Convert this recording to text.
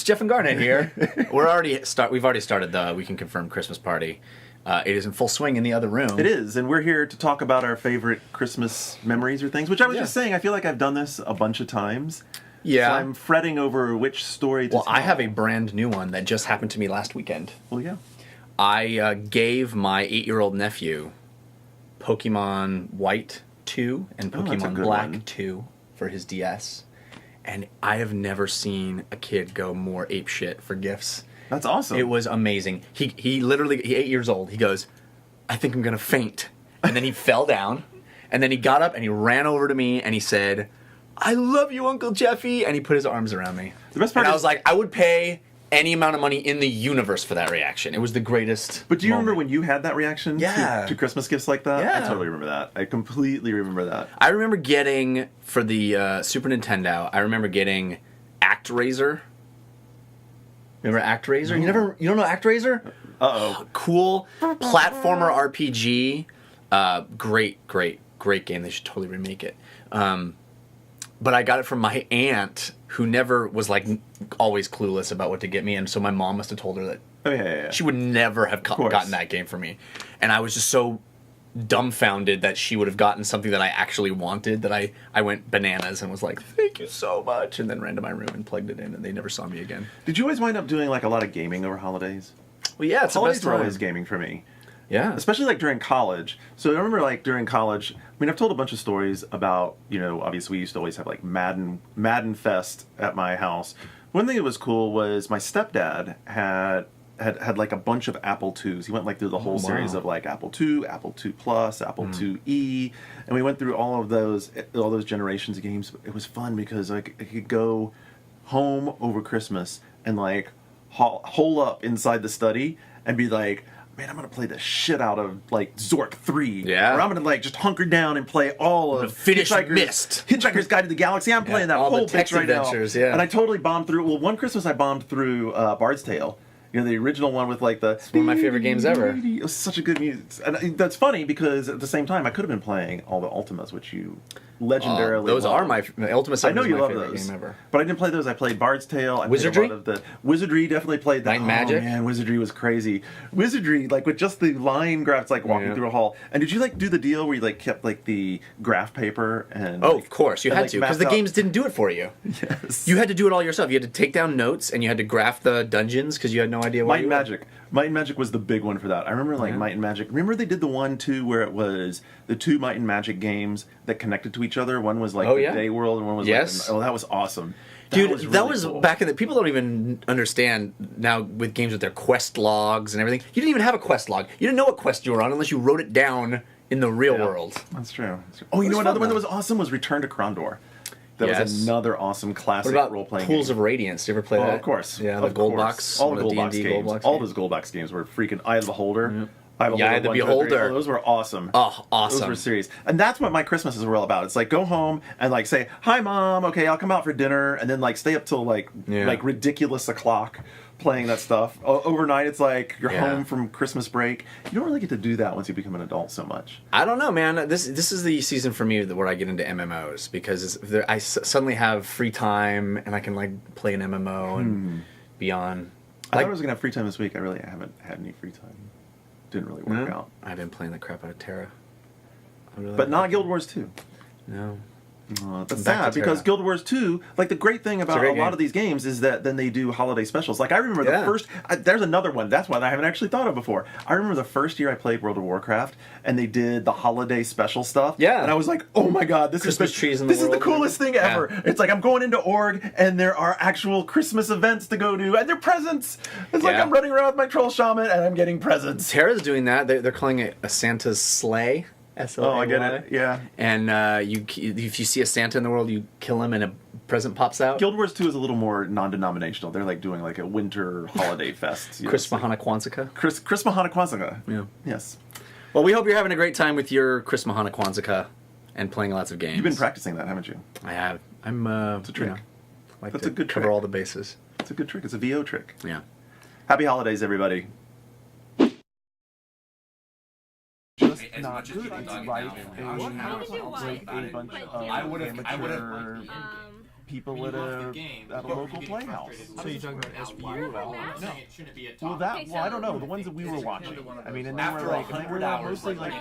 it's Jeff and Garnett here. We've already started the We Can Confirm Christmas party. It is in full swing in the other room. It is, and we're here to talk about our favorite Christmas memories or things, which I was just saying, I feel like I've done this a bunch of times. Yeah. So I'm fretting over which story to tell. Well, I have a brand new one that just happened to me last weekend. Well, yeah. I gave my 8-year-old nephew Pokemon White 2 and Pokemon Black 2 for his DS. And I have never seen a kid go more apeshit for gifts. That's awesome. It was amazing. He literally, 8 years old, he goes, I think I'm going to faint. And then he fell down. And then he got up and he ran over to me and he said, I love you, Uncle Jeffy. And he put his arms around me. The best part I was like, I would pay any amount of money in the universe for that reaction. It was the greatest. But do you remember when you had that reaction to Christmas gifts like that? Yeah. I totally remember that. I completely remember that. I remember getting, for the Super Nintendo, I remember getting ActRaiser. Remember ActRaiser? No. You don't know ActRaiser? Uh-oh. Cool platformer RPG. Great game. They should totally remake it. But I got it from my aunt, who never was like always clueless about what to get me, and so my mom must have told her that she would never have gotten that game for me. And I was just so dumbfounded that she would have gotten something that I actually wanted that I went bananas and was like, thank you so much, and then ran to my room and plugged it in, and they never saw me again. Did you always wind up doing like a lot of gaming over holidays? Well, yeah, it's holidays the best were time. always gaming for me. Yeah. Especially like during college. So I remember like during college, I mean, I've told a bunch of stories about, obviously we used to always have like Madden Fest at my house. One thing that was cool was my stepdad had like a bunch of Apple IIs. He went like through the whole series of like Apple II, Apple II Plus, Apple IIe, and we went through all those generations of games. It was fun because like I could go home over Christmas and like hole up inside the study and be like, man, I'm going to play the shit out of, like, Zork 3. Yeah. Or I'm going to, like, just hunker down and play all of Hitchhiker's Guide to the Galaxy. I'm playing that whole bitch right now. Yeah. And I totally bombed through. Well, one Christmas I bombed through Bard's Tale. The original one with, like, the... It's one of my favorite games ever. It was such a good music. And that's funny because at the same time, I could have been playing all the Ultimas, which you legendarily those love. are my Ultima 7 I know is you my love favorite those. game ever. But I didn't play those. I played Bard's Tale. I Wizardry? played a lot of the Wizardry. Definitely played that. Night Magic? Oh man, Wizardry was crazy. Wizardry, like with just the line graphs, like walking through a hall. And did you like do the deal where you like kept like the graph paper and? Oh, of course you had like, to, because the games didn't do it for you. Yes. You had to do it all yourself. You had to take down notes and you had to graph the dungeons because you had no idea what. Might and Magic was the big one for that. I remember like Might and Magic. Remember they did the one too where it was the two Might and Magic games that connected to each other. One was like the Day World and one was like that was awesome. That was cool. Back in the... People don't even understand now with games with their quest logs and everything. You didn't even have a quest log. You didn't know what quest you were on unless you wrote it down in the real world. That's true. Oh, you know another one that was awesome was Return to Krondor. That was another awesome classic role-playing game. Pools of Radiance? Did you ever play that? Oh, of course. Yeah, the Gold Box. All the Gold Box games. All those Gold Box games were freaking Eye of the Beholder. Eye of the Beholder. Those were awesome. Oh, awesome. Those were serious. And that's what my Christmases were all about. It's like go home and like say, hi Mom, okay, I'll come out for dinner, and then like stay up till like ridiculous o'clock playing that stuff. Overnight it's like you're home from Christmas break. You don't really get to do that once you become an adult so much. I don't know, man. This is the season for me where I get into MMOs because I suddenly have free time and I can like play an MMO and be on. I thought I was gonna have free time this week. I haven't had any free time. Didn't really work out. I've been playing the crap out of Terra. But not Guild Wars 2. No. That's sad because Guild Wars 2, like the great thing about a lot of these games is that then they do holiday specials. Like I remember the first, there's another one, that's one I haven't actually thought of before. I remember the first year I played World of Warcraft and they did the holiday special stuff. Yeah. And I was like, oh my god, this is the coolest thing ever. It's like I'm going into org and there are actual Christmas events to go to and they're presents. It's like I'm running around with my troll shaman and I'm getting presents. Terra's doing that. They're calling it a Santa's sleigh. S-L-A-Y. Oh, I get it. Yeah. And if you see a Santa in the world, you kill him and a present pops out. Guild Wars 2 is a little more non-denominational. They're like doing like a winter holiday fest. Chris Mahana Kwanzaa. Chris Mahana Kwanzaa. Yeah. Yes. Well, we hope you're having a great time with your Chris Mahana Kwanzaa and playing lots of games. You've been practicing that, haven't you? I have. It's a trick. That's a good trick. Cover all the bases. It's a good trick. It's a VO trick. Yeah. Happy holidays, everybody. Just not good. It's right. I would have people at a local playhouse. So you're talking about SVU? No. Well, I don't know. The ones that we were watching. I mean, and they were like, mostly like.